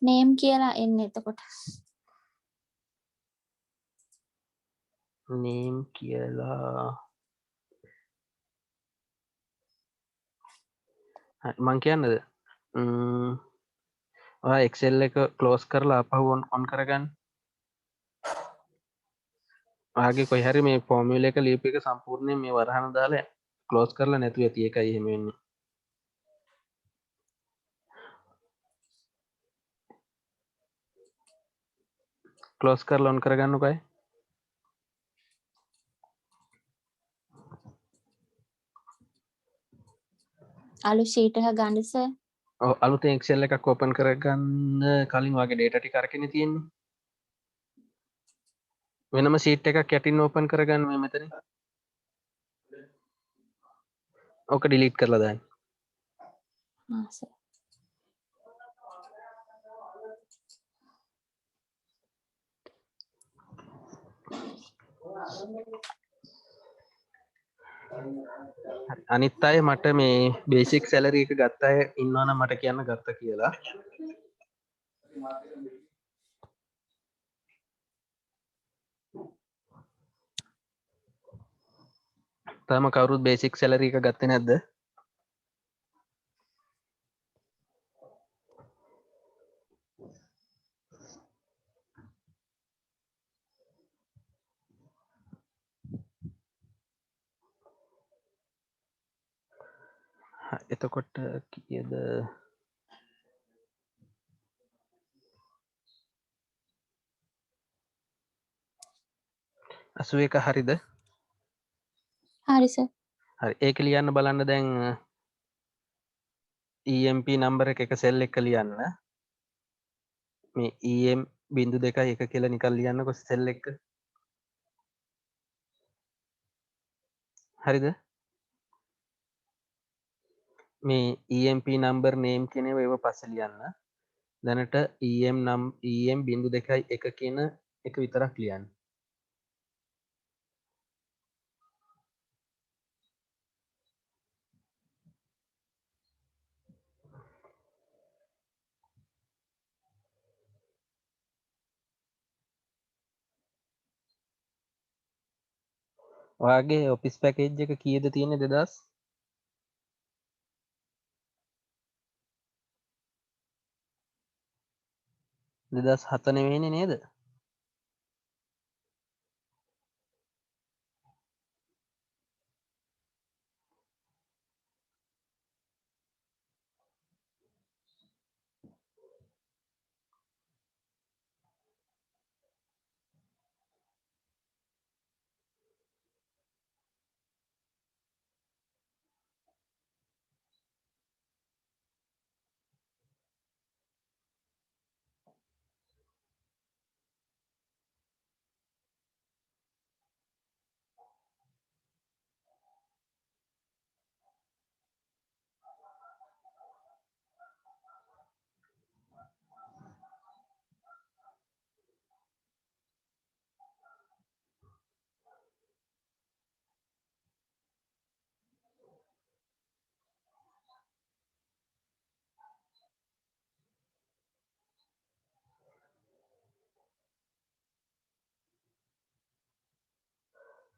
name කියලා එන්නේ එතකොට. name කියලා මං කියන්නද Excel එක close කරලා අපහු on කරගන්න ආගේ කොයි හරි මේ ෆෝමියුලා එක ලියපු එක සම්පූර්ණයෙන් මේ වරහන දාලා close කරලා නැතුව ඇති එකයි එහෙම වෙන්නේ close කරලා on කරගන්නකෝ අලුත් sheet එක ගන්න සර්. ඔව් අලුතෙන් Excel එකක් open කරගන්න කලින් වගේ data ටික අරගෙන තියෙන්නේ වෙනම sheet එකක් යටින් open කරගන්න මේ මෙතන ඕක delete කරලා දාන්න ආ සර්. අනිත් අය මට මේ බේසික් සැලරි එක ගත්ත අය ඉන්නවනම් මට කියන්න ගත්ත කියලා තාම කවුරුත් බේසික් සැලරි එක ගත්තේ නැද්ද එතකොට කීයද 81 හරිද හරි සර්. හරි ඒක ලියන්න බලන්න දැන් EMP නම්බර එක සෙල් එක ලියන්න මේ EM බිඳු 2.1 කියලා නිකන් ලියන්නකො සෙල් එක හරිද මේ EMP නම්බර් නේම් කියන ඒවා පස්සේ ලියන්න දැනට EM බිඳු 2.1 කියන එක විතරක් ලියන්න ඔයාගේ ඔෆිස් පැකේජ් එක කීයද තියෙන්නේ 2007 නෙවෙයිනේ නේද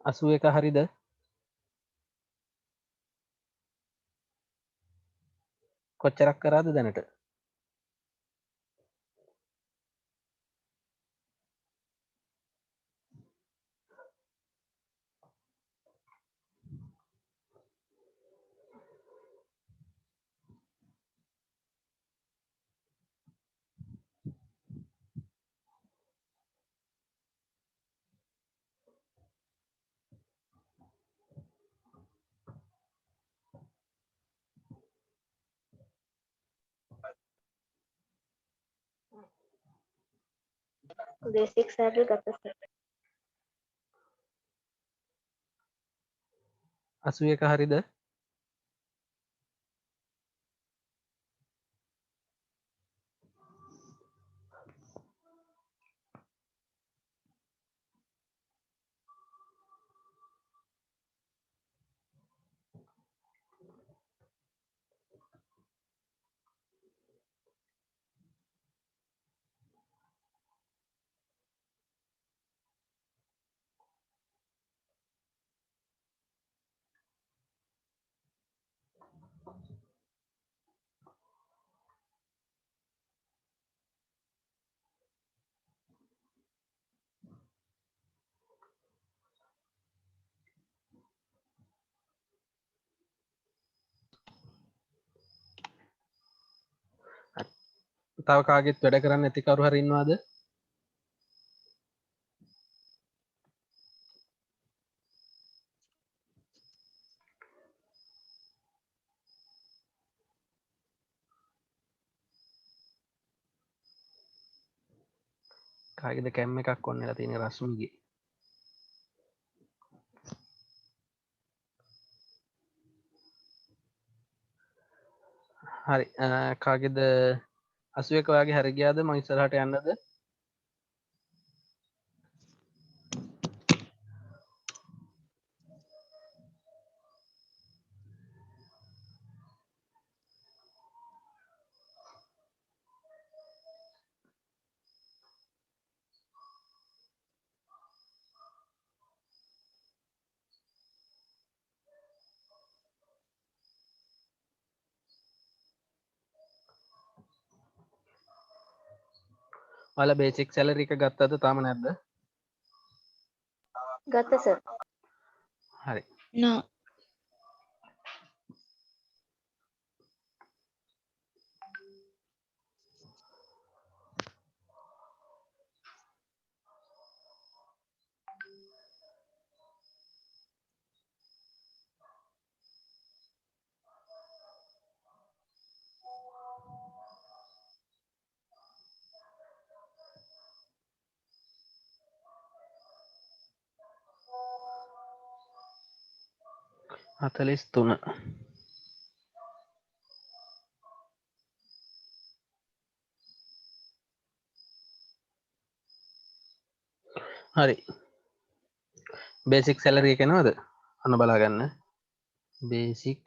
අසූ එක හරිද කොච්චරක් කරාද දැනට basic salary ගත්තා සර්. අසූ එක හරිද තව කාගෙත් වැඩ කරන්න නැති කවුරු හරි ඉන්නවද? කාගේද කැම් එකක් ඔන්න වෙලා තියෙන රශ්මිගේ. හරි කාගේද 81 ඔයාගේ හරි ගියාද මම ඉස්සරහට යන්නද? ඔයාලා බේසික් සැලරි එක ගත්තද තාම නැද්ද? ගත්ත සර්. හරි. No. හතලිස් තුන. හරි බේසික් සැලරි එක එනවද? අන්න බලාගන්න. Basic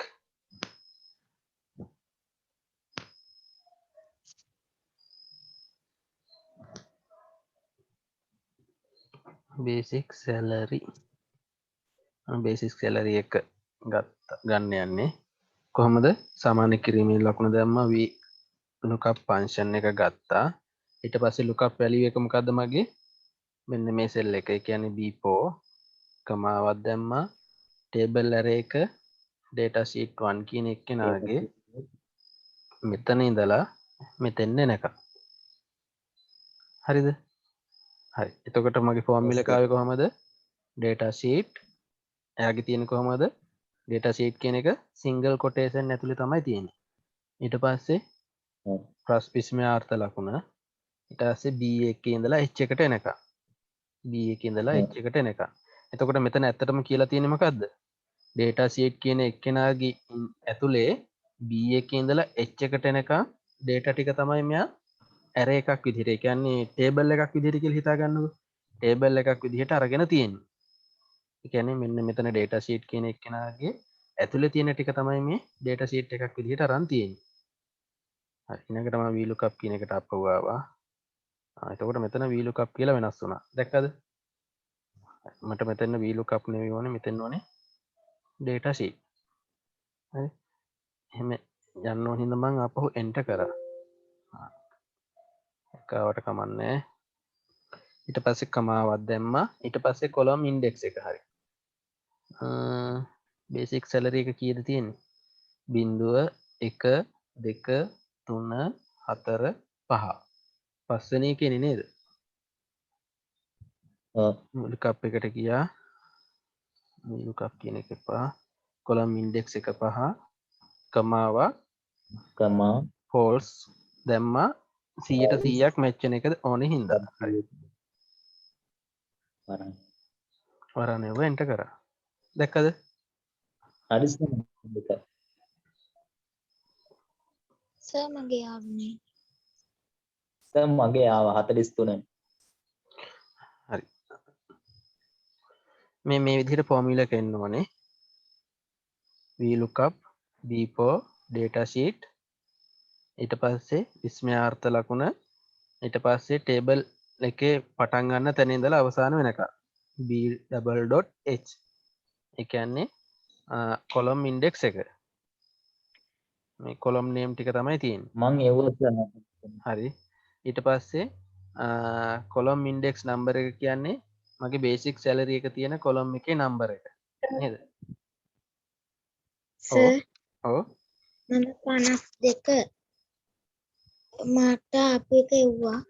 basic salary basic salary එක ගන්න යන්නේ කොහොමද? සාමාන්‍ය කිරීමේ ලකුණ දැම්මා v lookup ෆන්ක්ෂන් එක ගත්තා. ඊට පස්සේ lookup value එක මොකද්ද මගේ? මෙන්න මේ සෙල් එක. ඒ කියන්නේ b4 කමාවක් දැම්මා. table array එක data sheet 1 කියන එක්කෙනාගේ මෙතන ඉඳලා මෙතෙන් එනකම්. හරිද? හරි. එතකොට මගේ ෆෝමියුලා එක ආවේ කොහමද? data sheet එයාගේ තියෙන කොහමද? data sheet කියන එක single quotation ඇතුලේ තමයි තියෙන්නේ. ඊට පස්සේ ප්‍රස්පිස්මයාර්ථ ලකුණ ඊට පස්සේ b එකේ ඉඳලා h එකට එනකම්. b එකේ ඉඳලා h එකට එනකම්. එතකොට මෙතන ඇත්තටම කියලා තියෙන්නේ මොකද්ද? data sheet කියන එක්කෙනාගේ ඇතුලේ b එකේ ඉඳලා h එකට එනකම් data ටික තමයි මෙයා array එකක් විදිහට, ඒ කියන්නේ table එකක් විදිහට කියලා හිතා ගන්නකො. table එකක් විදිහට අරගෙන තියෙන්නේ. ඒ කියන්නේ මෙන්න මෙතන data sheet කියන එක්කෙනාගේ ඇතුලේ තියෙන ටික තමයි මේ data sheet එකක් විදිහට අරන් තියෙන්නේ. හරි. ඊළඟට මම VLOOKUP කියන එකට අපව ආවා. එතකොට මෙතන VLOOKUP කියලා වෙනස් වුණා. දැක්කද? මට මෙතන VLOOKUP නෙවෙයි ඕනේ, මෙතන ඕනේ data sheet. හරි. එහෙම යන්න ඕන හින්දා මම ආපහු enter කරා. එකවට කමන්නේ. ඊට පස්සේ කමාවක් දැම්මා. ඊට පස්සේ column index එක හරි. basic salary එක කීයද තියෙන්නේ? 0 1 2 3 4 5. පස්වෙනි එකනේ නේද? lookup එකට ගියා. lookup කියන එක පහ. column index එක 5. කමාවක් false දැම්මා. 100% match වෙන එකද ඕනේ හින්දා. හරි. වරණේව enter කරා. දැක්කද? Sir මගේ ආවනේ. මගේ ආව 43. හරි. මේ විදිහට ෆෝමියුලා එක එන්න ඕනේ. VLOOKUP B4 data sheet ඊට පස්සේ විස්මයාර්ථ ලකුණ ඊට පස්සේ table එකේ පටන් ගන්න තැන ඉඳලා අවසාන වෙනකම් b.h ඒ කියන්නේ column index එක. මේ column name ටික තමයි තියෙන්නේ. මං එවුවා හරි. ඊට පස්සේ column index number එක කියන්නේ මගේ basic salary එක තියෙන column එකේ number එක. නේද? Sir ඔව්. මම 52 මට අපි එක එව්වා.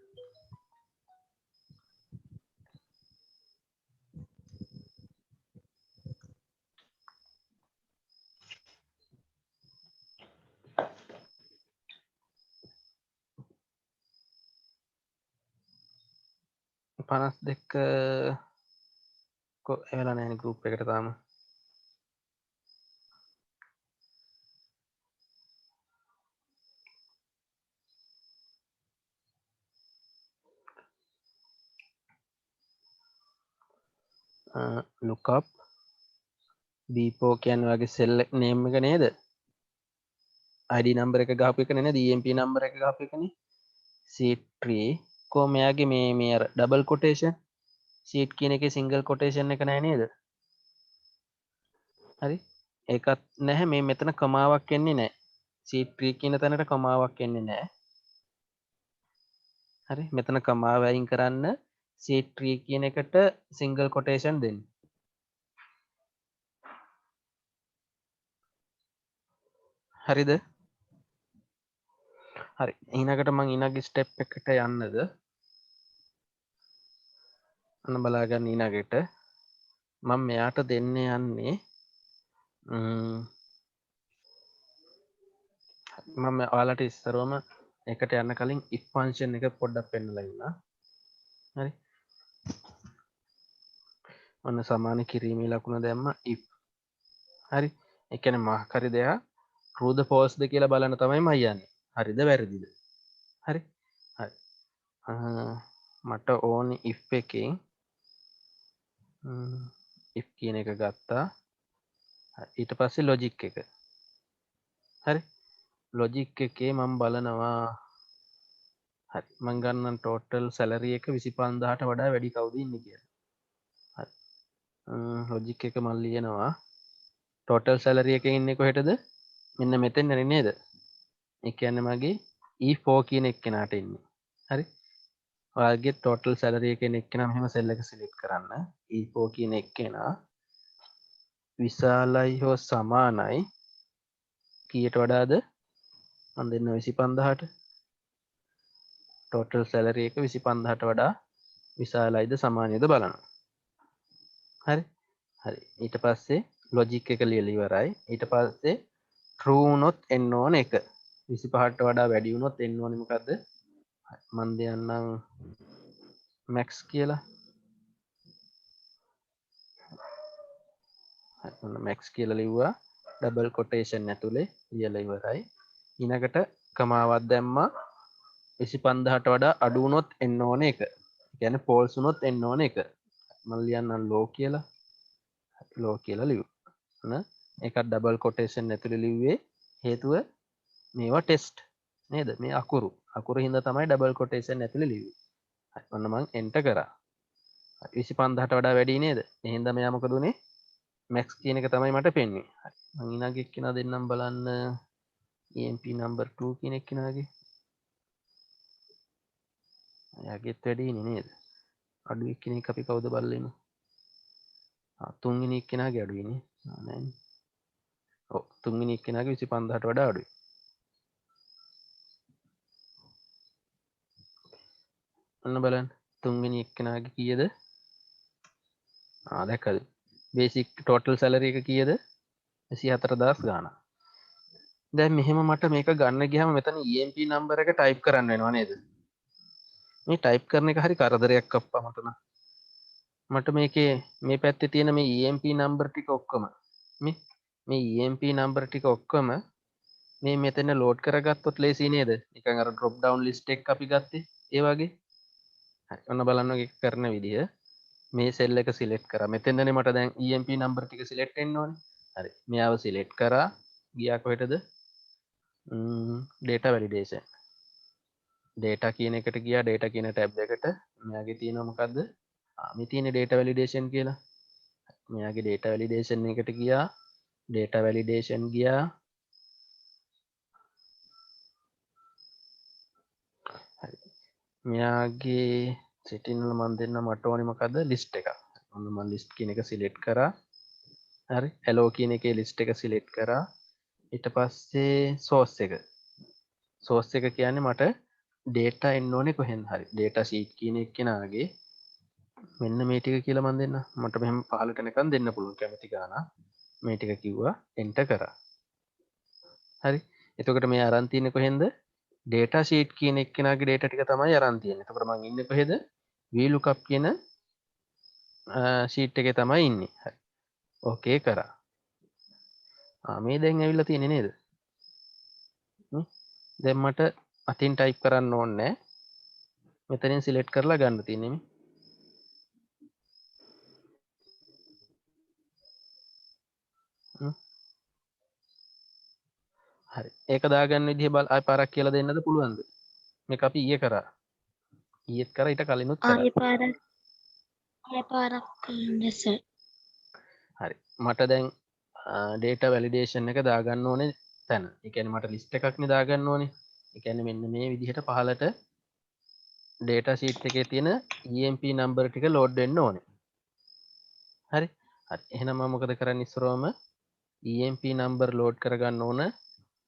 පනස් දෙක එවලා නෑන ගරුප් එකට තාම ලුකප් බීපෝ කියන් වගේ සෙල්ල නේම් එක නේද අඩි නම්බර එක ගාප එක නෙන දම්ප නම්බර එක ගාප එකන සිට්‍රී කෝ මෙයාගේ මේ ඩබල් කොටේෂන් සීට් කියන එක සිංගල් කොටේෂන් එක නෑ නේද හරි ඒකත් නැහැ මේ මෙතන කමාවක් එන්නේ නෑ සීට්‍රී කියන තැනට කමාවක් එන්නේ නෑ හරි මෙතන කමාවයින් කරන්න සීට්‍රී කියන එකට සිංගල් කොටේෂන් දෙන්න හරිද හරි ඊනකට මං ඉනගේ ස්ටෙප් එකට යන්නද අන්න බලාගන්න ඊනගෙට මං මෙයාට දෙන්න යන්නේ මම ඔයාලට ඉස්සරුවම එකට යන්න කලින් ඉක්ෆංශන් එක පොඩ්ඩක් පෙන්නලන්න හරි ඔන්න සමාන කිරීමේ ලකුණ දැම්ම හරි එකන මහකරි දෙයා රූද පෝස්ද කියලා බලන්න තමයි මයන්නේ හරිද වැරදිද හරි හරි මට ඕනි ඉෆ් එකෙන් ඉෆ් කියන එක ගත්තා ඊට පස්සේ ලොජික් එක හරි ලොජික් එකේ මම් බලනවා හරි මංගන්න ටෝටල් සැලරිය එක 25,000ට වඩා වැඩි කවුද ඉන්නේ කියලා ලොජික් එක මල් ලියනවා ටෝටල් සැලරිය එක ඉන්නේ කොහෙටද මෙන්න මෙතෙන් නේද නේද ඒ කියන්නේ මගේ E4 කියන එක්කෙනාට ඉන්නේ හරි ඔයාගේ ටෝටල් සැලරිය එක එක්කෙනා මෙහෙම සෙල් එක සිලෙක්ට් කරන්න E4 කියන එක්කෙනා විශාලයි හෝ සමානයි කීයට වඩාද මන් දෙන්න 25,000ට ටෝටල් සැලරිය එක 25,000ට වඩා විශාලයිද සමානයද බලන්න හරි හරි ඊට පස්සේ ලොජික් එක ලියලා ඉවරයි ඊට පස්සේ true වුණොත් එන්න ඕන එක 25ට වඩා වැඩි වුණොත් එන්න ඕනේ මොකද්ද මන් දෙන්නම් max කියලා හරි max කියලා ලිව්වා ඩබල් කොටේෂන් ඇතුලේ ලියලා ඉවරයි ඊනකට කමාවක් දැම්මා 25,000ට වඩා අඩු වුණොත් එන්න ඕන එක කියන්නේ false වුණොත් එන්න ඕන එක මම ලියන්නම් low කියලා ලියන්න ඒකත් ඩබල් කොටේෂන් ඇතුලේ ලිව්වේ හේතුව මේවා ටෙස්ට් නේද මේ අකුරු හින්දා තමයි ඩබල් කොටේෂන් ඇතුලේ ලිව්වේ හරි ඔන්න මම එන්ටර් කරා 25,000ට වඩා වැඩි නේද එහෙනම් මෙයා මොකද උනේ max කියන එක තමයි මට පෙන්න්නේ හරි මම ඊළඟ එක්කෙනා දෙන්නම් බලන්න EMP number 2 කියන එක්කෙනාගේ එයාගෙත් වැඩිනේ නේද අඩු එක්කෙනෙක් අපි කවුද බලලෙමු තුන්වෙනි එක්කෙනාගේ අඩුයිනේ නෑනේ ඔව් තුන්වෙනි එක්කෙනාගේ 25,000ට වඩා අඩුයි ඔන්න බලන්න තුන්වෙනි එක්කෙනාගේ කීයද දැක්කද බේසික් ටෝටල් සැලරි එක කීයද 24,000 ගාණක් දැන් මෙහෙම මට මේක ගන්න ගියාම මෙතන EMP නම්බර් එක ටයිප් කරන්න වෙනවා නේද මේ ටයිප් කරන එක හරි කරදරයක් අප්පා මට මේකේ මේ පැත්තේ තියෙන මේ EMP නම්බර් ටික ඔක්කොම මේ EMP නම්බර් ටික ඔක්කොම මේ මෙතන ලෝඩ් කරගත්තොත් ලේසි නේද නිකන් අර drop down list එක අපි ගත්තේ ඒ වගේ හරි ඔන්න බලන්න ඔය කරන විදිය මේ සෙල් එක සිලෙක්ට් කරා මෙතෙන්දනේ මට දැන් EMP නම්බර් ටික සිලෙක්ට් වෙන්න ඕනේ හරි මෙයාව සිලෙක්ට් කරා ගියා කොහෙටද data validation data කියන එකට ගියා data කියන ටැබ් එකට මෙයාගේ තියෙනවා මොකද්ද මේ තියෙන data validation කියලා මෙයාගේ data validation එකට ගියා data validation ගියා හරි මෙයාගේ setting වල මම දෙන්න මට ඕනේ මොකද්ද list එක ඔන්න මම list කියන එක select කරා හරි hello කියන එකේ list එක select කරා ඊට පස්සේ source එක කියන්නේ මට data එන්න ඕනේ කොහෙන්ද හරි data sheet කියන එක්කෙනාගේ මෙන්න මේ ටික කියලා මම දෙන්න මට මෙහෙම 15ට නිකන් දෙන්න පුළුවන් කැමති ගාන මේ ටික කිව්වා enter කරා හරි එතකොට මේ අරන් තියෙන්නේ කොහෙන්ද data sheet කියන එක්කෙනාගේ data ටික තමයි අරන් තියෙන්නේ එතකොට මම ඉන්නේ කොහෙද VLOOKUP කියන sheet එකේ තමයි ඉන්නේ හරි ඕකේ කරා මේ දැන් ඇවිල්ලා තියෙන්නේ නේද දැන් මට අතින් ටයිප් කරන්න ඕනේ මෙතනින් සිලෙක්ට් කරලා ගන්න තියෙන්නේ මේ හරි ඒක දාගන්න විදිහ බල ආය පාරක් කියලා දෙන්නද පුළුවන්ද මේක අපි ඊයේ කරා ඊයේත් කරා ඊට කලිනුත් කරා ආයෙ පාරක් කරන්න සර්. හරි මට දැන් data validation එක දාගන්න ඕනේ තැන ඒ කියන්නේ මට list එකක් නේ දාගන්න ඕනේ ඒ කියන්නේ මෙන්න මේ විදිහට පහලට data sheet එකේ තියෙන EMP number ටික load වෙන්න ඕනේ හරි හරි එහෙනම් මම මොකද කරන්නේ ඉස්සරවම EMP number load කරගන්න ඕන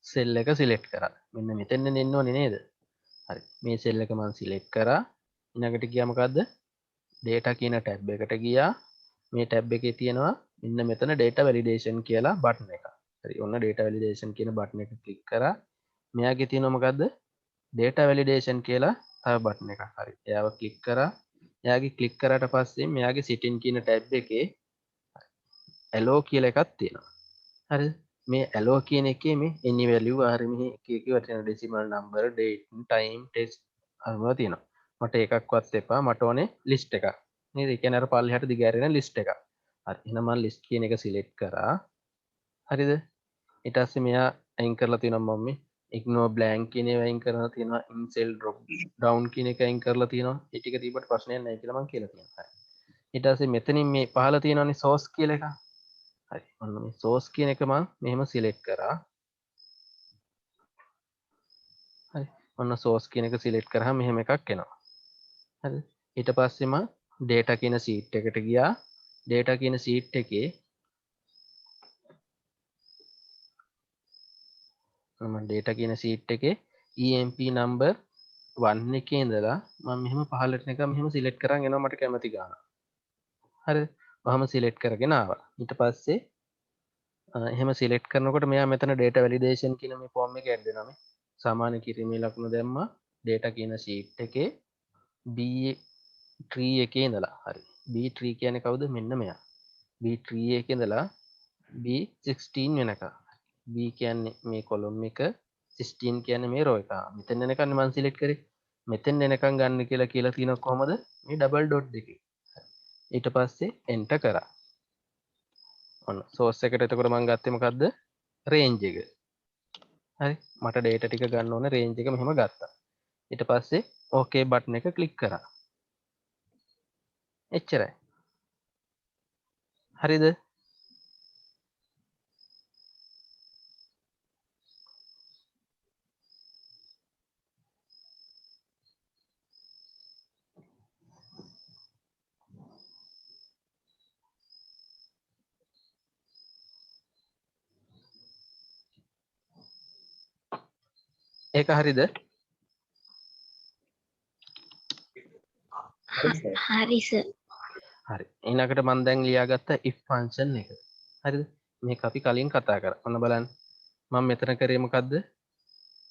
cell එක select කරා මෙන්න මෙතෙන් එන්න ඕනේ නේද හරි මේ cell එක මම select කරා ඊළඟට ගියා මොකද්ද data කියන tab එකට ගියා මේ tab එකේ තියෙනවා මෙන්න මෙතන data validation කියලා button එක හරි ඔන්න data validation කියන button එක click කරා මෙයාගේ තියෙනවා මොකද්ද data validation කියලා තව button එකක් හරි එයාව click කරා එයාගේ click කරාට පස්සේ මෙයාගේ setting කියන tab එකේ allow කියලා එකක් තියෙනවා හරිද මේ allow කියන එකේ මේ any value ආර මෙහි එක එක වටින decimal number date time test අරවා තියෙනවා මට එකක්වත් එපා මට ඕනේ list එකක් නේද ඒ කියන්නේ අර පල්ලෙහාට දිගහැරෙන list එකක් හරි එහෙනම් මම list කියන එක select කරා හරිද ඊට පස්සේ මෙයා අයින් කරලා තියෙනවා මම මේ ignore blank කියන ඒවා අයින් කරලා තියෙනවා in cell drop down කියන එක අයින් කරලා තියෙනවා ඒ ටික තිබ්බට ප්‍රශ්නයක් නැහැ කියලා මම කියලා තියෙනවා හරි ඊට පස්සේ මෙතනින් මේ පහළ තියෙනවානේ source කියලා එක හරි ඔන්න මේ source කියන එක මම මෙහෙම select කරා හරි ඔන්න source කියන එක select කරාම මෙහෙම එකක් එනවා හරි ඊට පස්සේ මම data කියන sheet එකට ගියා data කියන sheet එකේ මම data කියන sheet එකේ EMP number 1 එකේ ඉඳලා මම මෙහෙම පහළට නිකන් මෙහෙම select කරන් එනවා මට කැමති ගාන හරිද වහම select කරගෙන ආවා ඊට පස්සේ එහෙම select කරනකොට මෙයා මෙතන data validation කියන මේ form එක add වෙනවා මේ සාමාන්‍ය කිරීමේ ලකුණ දැම්මා data කියන sheet එකේ B3 එකේ ඉඳලා හරි B3 කියන්නේ කවුද මෙන්න මෙයා B3 එකේ ඉඳලා B16 වෙනකම් B කියන්නේ මේ column එක 16 කියන්නේ මේ row එක මෙතෙන් එනකන් මම select කරේ මෙතෙන් එනකන් ගන්න කියලා තියෙනවා කොහමද මේ double dot දෙකේ ඊට පස්සේ enter කරා ඔන්න source එකට එතකොට මම ගත්තේ මොකද්ද range එක හරි මට data ටික ගන්න ඕන range එක මෙහෙම ගත්තා ඊට පස්සේ okay button එක click කරා එච්චරයි හරිද ඒක හරිද හරි සර්. හරි ඊළඟට මම දැන් ලියාගත්ත if function එක හරිද මේක අපි කලින් කතා කරා ඔන්න බලන්න මම මෙතන කරේ මොකද්ද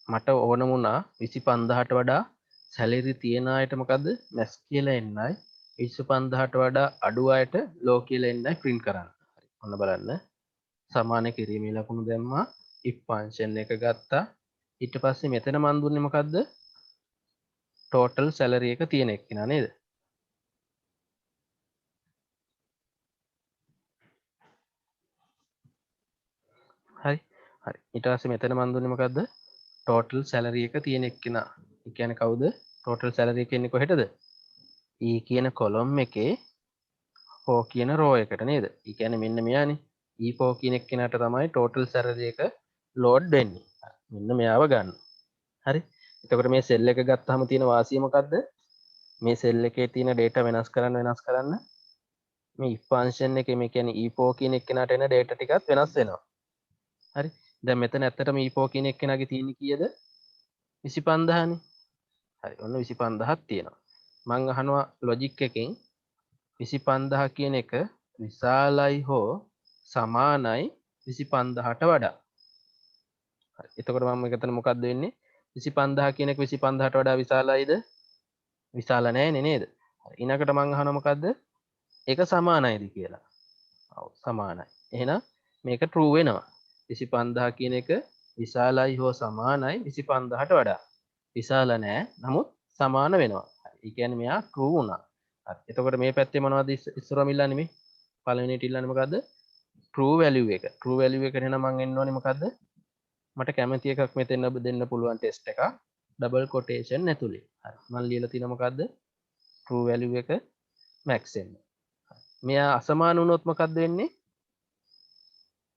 මට ඕන වුණා 25000ට වඩා සැලරි තියන අයට මොකද්ද මැස් කියලා එන්නයි 25000ට වඩා අඩු අයට ලෝ කියලා එන්නයි print කරන්න හරි ඔන්න බලන්න සමාන කිරීමේ ලකුණු දැම්මා if function එක ගත්තා ඊට පස්සේ මෙතන මන් දුන්නේ මොකද්ද total salary එක තියෙන එක්කිනා නේද හරි හරි ඊට පස්සේ මෙතන මන් දුන්නේ මොකද්ද total salary එක තියෙන එක්කිනා ඒ කියන්නේ කවුද total salary එක ඉන්නේ කොහෙටද E කියන column එකේ O කියන row එකට නේද ඒ කියන්නේ මෙන්න මෙයානේ E4 කියන එක්කිනාට තමයි total salary එක load වෙන්නේ මෙන්න මෙයාව ගන්න හරි එතකොට මේ cell එක ගත්තාම තියෙන වාසිය මොකද්ද මේ cell එකේ තියෙන data වෙනස් කරන්න මේ if function එකේ මේ කියන්නේ E4 කියන එක්කෙනාට එන data ටිකත් වෙනස් වෙනවා හරි දැන් මෙතන ඇත්තටම E4 කියන එක්කෙනාගේ තියෙන්නේ කීයද 25000 නේ හරි ඔන්න 25000ක් තියෙනවා. මං අහනවා ලොජික් එකෙන් 25000 කියන එක විශාලයි හෝ සමානයි 25000ට වඩා. හරි එතකොට මම මෙතන මොකක්ද වෙන්නේ 25000 කියන එක 25000ට වඩා විශාලයිද? විශාල නෑනේ නේද? හරි ඊනකට මං අහනවා මොකද්ද? ඒක සමානයිද කියලා. ඔව් සමානයි. එහෙනම් මේක true වෙනවා. 25000 කියන එක විශාලයි හෝ සමානයි 25000ට වඩා. විශාල නෑ නමුත් සමාන වෙනවා. හරි. ඒ කියන්නේ මෙයා true වුණා. හරි. එතකොට මේ පැත්තේ මොනවද ඉස්සරවම ඉල්ලන්නේ මේ? පළවෙනියට ඉල්ලන්නේ මොකද්ද? true value එක. true value එකට එහෙනම් මං එන්න ඕනේ මොකද්ද? මට කැමති එකක් මෙතන දෙන්න පුළුවන් ටෙස්ට් එකක්. double quotation ඇතුලේ. හරි. මං ලියලා තියෙන මොකද්ද? true value එක max එන්න. මෙයා අසමාන වුණොත් මොකක්ද වෙන්නේ?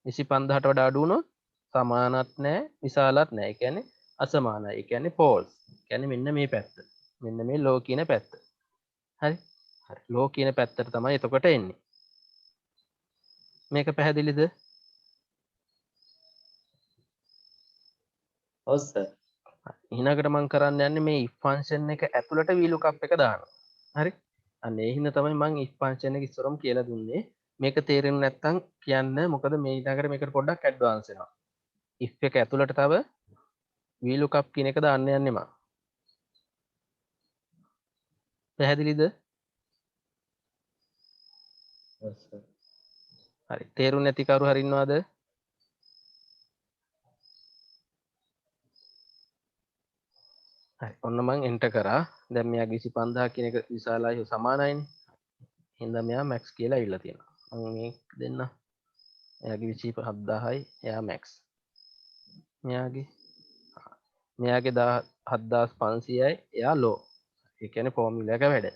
25000ට වඩා අඩු වුණොත් සමානත් නෑ විශාලත් නෑ. ඒ කියන්නේ අසමානයි. ඒ කියන්නේ false. ඒ කියන්නේ මෙන්න මේ පැත්ත. මෙන්න මේ low කියන පැත්ත. හරි. හරි. low කියන පැත්තට තමයි එතකොට එන්නේ. මේක පැහැදිලිද? ඔව් සර්. ඊළඟට මම කරන්න යන්නේ මේ if function එක ඇතුළට VLOOKUP එක දානවා. හරි. අන්න ඒ හින්දා තමයි මම if function එක ඉස්සරම කියලා දුන්නේ. මේක තේරෙන්නේ නැත්නම් කියන්න මොකද මේ ඊළඟට මේකට පොඩ්ඩක් ඇඩ්වාන්ස් වෙනවා. if එක ඇතුළට තව VLOOKUP කියන එක දාන්න යන්නේ මම. පැහැදිලිද? ඔව් සර්. හරි. තේරුම් නැති කවුරු හරි ඉන්නවද? හරි. ඔන්න මම enter කරා. දැන් මෙයාගේ 25000 කියන එක විශාලයි සමානයිනේ. හින්දා මෙයා max කියලා ඉල්ලලා තියෙනවා. මම මේ දෙන්න. එයාගේ 27000යි එයා max. මෙයාගේ 7500යි එයා low. ඒ කියන්නේ ෆෝමියුලා එක වැඩ.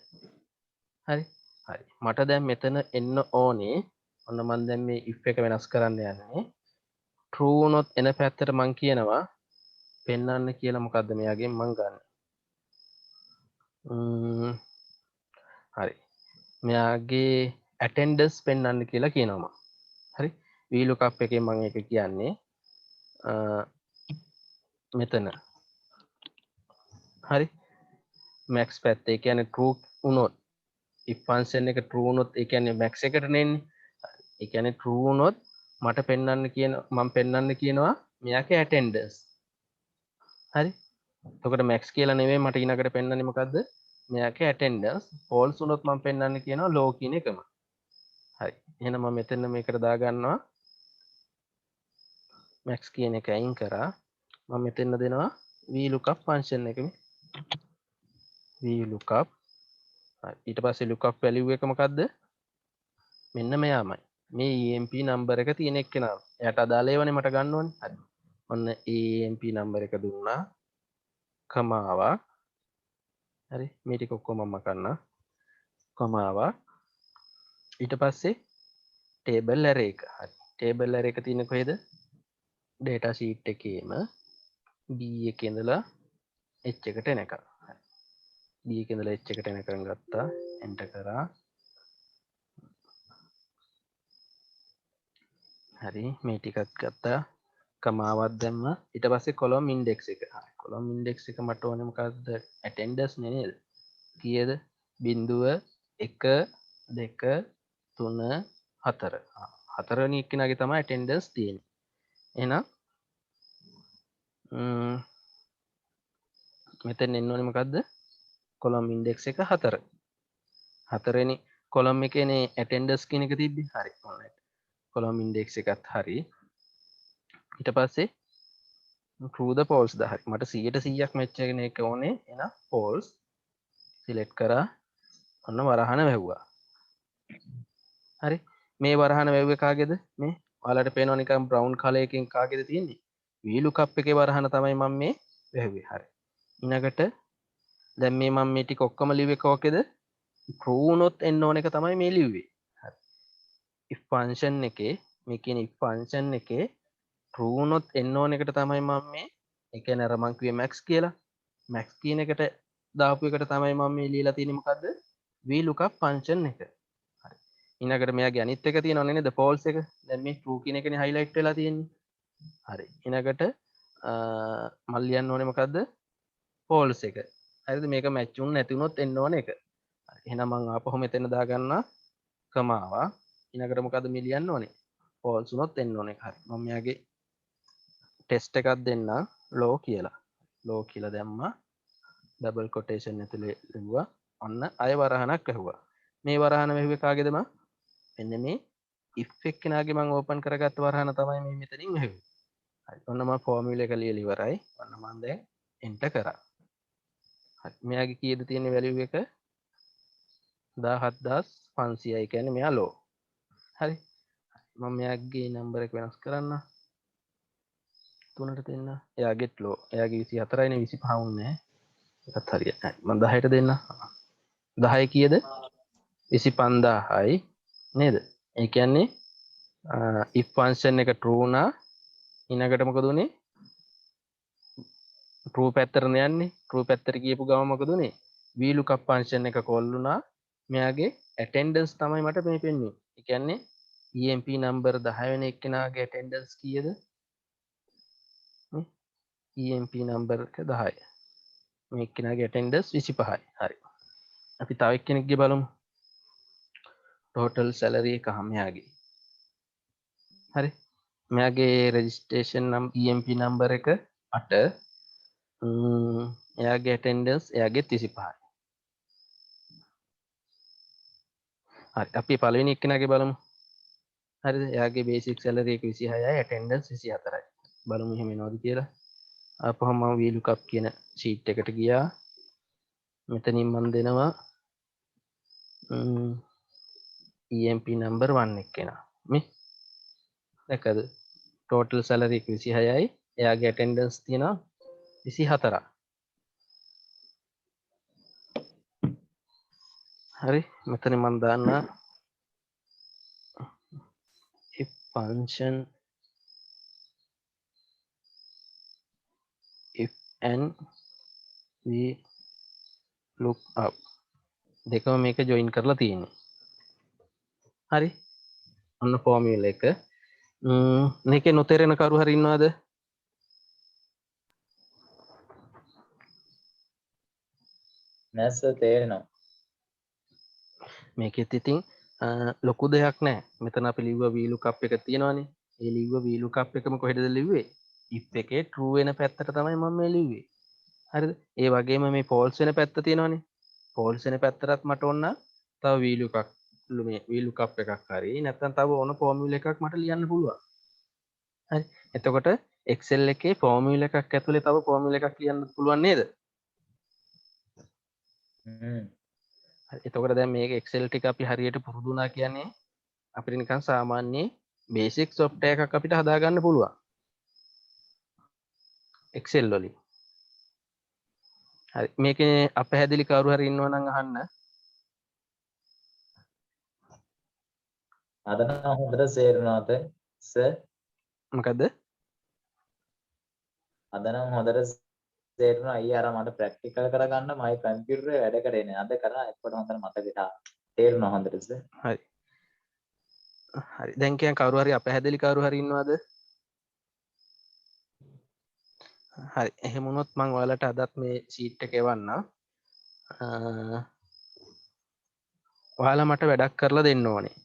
හරි. හරි. මට දැන් මෙතන එන්න ඕනේ. ඔන්න මම දැන් මේ if එක වෙනස් කරන්න යන්නේ. true වුණොත් එන පැත්තට මම කියනවා පෙන්වන්න කියලා මොකද්ද මෙයාගෙන් මම ගන්න. හරි. මෙයාගේ attendance පෙන්වන්න කියලා කියනවා මම. හරි. VLOOKUP එකෙන් මම ඒක කියන්නේ මෙතන. හරි. max පැත්ත ඒ කියන්නේ true වුණොත් if function එක true වුණොත් ඒ කියන්නේ max එකට නෙන්නේ. ඒ කියන්නේ true වුණොත් මට පෙන්වන්න කියන මම පෙන්වන්න කියනවා මෙයාගේ attendance. හරි. එතකොට max කියලා නෙමෙයි මට ඊනකට පෙන්වන්නේ මොකද්ද? මෙයාගේ attendance. false වුණොත් මම පෙන්වන්න කියනවා low කියන එකම. හරි. එහෙනම් මම මෙතන මේකට දාගන්නවා max කියන එක අයින් කරා. මම මෙතන දෙනවා VLOOKUP function එක මේ. VLOOKUP. හරි. ඊට පස්සේ lookup value එක මොකද්ද? මෙන්න මෙයාමයි. මේ EMP number එක තියෙන එක්කෙනා. එයාට අදාළ ඒවානේ මට ගන්න ඕනේ. හරි. ඔන්න EMP number එක දුන්නා. කමාවක්. හරි. මේ ටික ඔක්කොම මම කරනවා. කමාවක්. ඊට පස්සේ table array එක. හරි. table array එක තියෙන්නේ කොහෙද? data sheet එකේම B එකේ ඉඳලා H එකට එනකම්. හරි. B එකේ ඉඳලා H එකට එනකම් ගත්තා. enter කරා. හරි. මේ ටිකක් ගත්තා. කමාවක් දැම්මා. ඊට පස්සේ column index එක. හරි. column index එක මට ඕනේ මොකද්ද? attendance නේ නේද? කීයද? 0 1 2 3 4. හතරවෙනි එක්කෙනාගේ තමයි attendance තියෙන්නේ. එහෙනම් මෙතෙන් එන්න ඕනේ මොකද්ද? column index එක 4. හතරවෙනි column එකේනේ attendance කියන එක තිබ්බේ. හරි. alright. column index එකත් හරි. ඊට පස්සේ true the false ද හරි. මට 100%ක් match වෙන එක ඕනේ. එහෙනම් false select කරා. ඔන්න වරහන වැහුවා. හරි. මේ වරහන වැව්වේ කාගේද? මේ ඔයාලට පේනවා නිකන් brown color එකකින් කාගේද තියෙන්නේ? VLOOKUP එකේ වරහන තමයි මම මේ වැහුවේ. හරි. ඊනකට දැන් මේ මම මේ ටික ඔක්කොම ලිව්වේ කෝකේද? true වුණොත් එන්න ඕන එක තමයි මේ ලිව්වේ. හරි. if function එකේ මේ කියන if function එකේ true වුණොත් එන්න ඕන එකට තමයි මම මේ ඒ කියන්නේ අර මං කිව්වේ max කියලා. max කියන එකට දාපු එකට තමයි මම මේ ලියලා තියෙන්නේ මොකද්ද? VLOOKUP function එක. හරි. ඊනකට මෙයාගේ අනිත් එක තියෙනවනේ නේද? false එක. දැන් මේ true කියන එකනේ highlight වෙලා තියෙන්නේ. හරි. ඊනකට මම ලියන්න ඕනේ මොකද්ද? false එක. හරිද? මේක මැච් වුනේ නැති වුණොත් එන්න ඕන එක. එහෙනම් මම ආපහු මෙතන දාගන්නවා කමාවා. ඊළඟට මොකද මේ ලියන්න ඕනේ? false වුණොත් එන්න ඕන එක. හරි. මම මෙයාගේ ටෙස්ට් එකක් දෙන්න low කියලා. low කියලා දැම්මා. ඩබල් කොටේෂන් ඇතුලේ ලිව්වා. ඔන්න අය වරහනක් ඇහුවා. මේ වරහන වැහුවේ කාගේද මම? මෙන්න මේ if එක්කෙනාගේ මම ඕපන් කරගත්ත වරහන තමයි මේ මෙතනින් වැහුවේ. හරි. ඔන්න මම ෆෝමියුලා එක ලියලා ඉවරයි. ඔන්න මම දැන් එන්ටර් කරා. හරි. මෙයාගේ කීයද තියෙන වැලියු එක? 17500යි කියන්නේ මෙයා ලෝ. හරි. මම මෙයාගේ නම්බර එක වෙනස් කරන්න. 3ට දෙන්න. එයාගෙත් ලෝ. එයාගේ 24යිනේ 25 වුන්නේ නැහැ. ඒකත් හරියට නැහැ. මම 10ට දෙන්න. 10 කීයද? 25000යි නේද? ඒ කියන්නේ if function එක true වුණා ඊළඟට මොකද උනේ? true පැත්තට යන්නේ. true පැත්තට ගියපු ගම මොකද උනේ? VLOOKUP function එක call වුණා. මෙයාගේ attendance තමයි මට මේ පෙන්වන්නේ. ඒ කියන්නේ EMP number 10 වෙන එක්කෙනාගේ attendance කීයද? EMP number එක 10. මේ එක්කෙනාගේ attendance 25යි. හරි. අපි තව එක්කෙනෙක්ගේ බලමු. total salary එක මෙයාගේ. හරි. මෙයාගේ registration EMP number එක 8. එයාගේ attendance එයාගේ 35යි. හරි. අපි පළවෙනි එක්කෙනාගේ බලමු. හරිද? එයාගේ basic salary එක 26යි attendance 24යි. බලමු එහෙම එනවද කියලා. ආපහු මම VLOOKUP කියන sheet එකට ගියා. මෙතනින් මම දෙනවා EMP number 1 එක්කෙනා. මේ දැකද? total salary එක 26යි. එයාගේ attendance තියෙනවා 24. හරි. මෙතන මම දාන්න if function if and we look up දෙකම මේක join කරලා තියෙන්නේ. හරි. ඔන්න formula එක. මේකේ නොතේරෙන කරු හරි ඉන්නවද? නෑ සර් තේරෙනවා. මේකෙත් ඉතින් ලොකු දෙයක් නෑ. මෙතන අපි ලිව්ව VLOOKUP එක තියෙනවානේ. ඒ ලිව්ව VLOOKUP එකම කොහෙද ලිව්වේ? if එකේ true වෙන පැත්තට තමයි මම මේ ලිව්වේ. හරිද? ඒ වගේම මේ false වෙන පැත්ත තියෙනවානේ. false වෙන පැත්තටත් මට ඕන තව VLOOKUP එකක් හරි නැත්නම් තව ඕන formula එකක් මට ලියන්න පුළුවන්. හරි. එතකොට Excel එකේ formula එකක් ඇතුලේ තව formula එකක් ලියන්න පුළුවන් නේද? එතකොට දැන් මේක Excel ටික අපි හරියට පුරුදු වුණා කියන්නේ අපිට නිකන් සාමාන්‍ය බේසික් software එකක් අපිට හදාගන්න පුළුවන් Excel වලින්. හරි මේකේ අපහැදිලි කවුරු හරි ඉන්නවා නම් අහන්න. අද නම් හොඳට තේරෙනවද සර්? මොකද? අද නම් හොඳට තේරුණා. අයියා අර මට ප්‍රැක්ටිකල් කරගන්න මගේ කම්පියුටරේ වැඩ කරේ නෑ. අද කරා එක්කොට හොඳට මතකෙට තේරුණා හොඳට සර්. හරි. හරි. දැන් කියන් කවුරු හරි අපහැදිලි කවුරු හරි ඉන්නවද? හරි. එහෙම වුණොත් මම ඔයාලට අදත් මේ sheet එක එවන්නම්. ඔයාලා මට වැඩක් කරලා දෙන්න ඕනේ.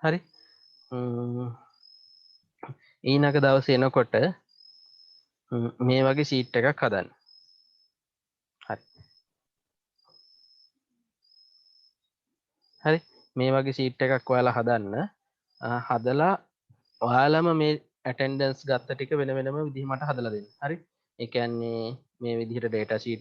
හරි. ඊනක දවසේ එනකොට මේ වගේ sheet එකක් හදන්න. හරි. හරි. මේ වගේ sheet එකක් ඔයාලා හදන්න. හදලා ඔයාලම මේ attendance ගත්ත ටික වෙන වෙනම විදිහ මට හදලා දෙන්න. හරි. ඒ කියන්නේ මේ විදිහට data sheet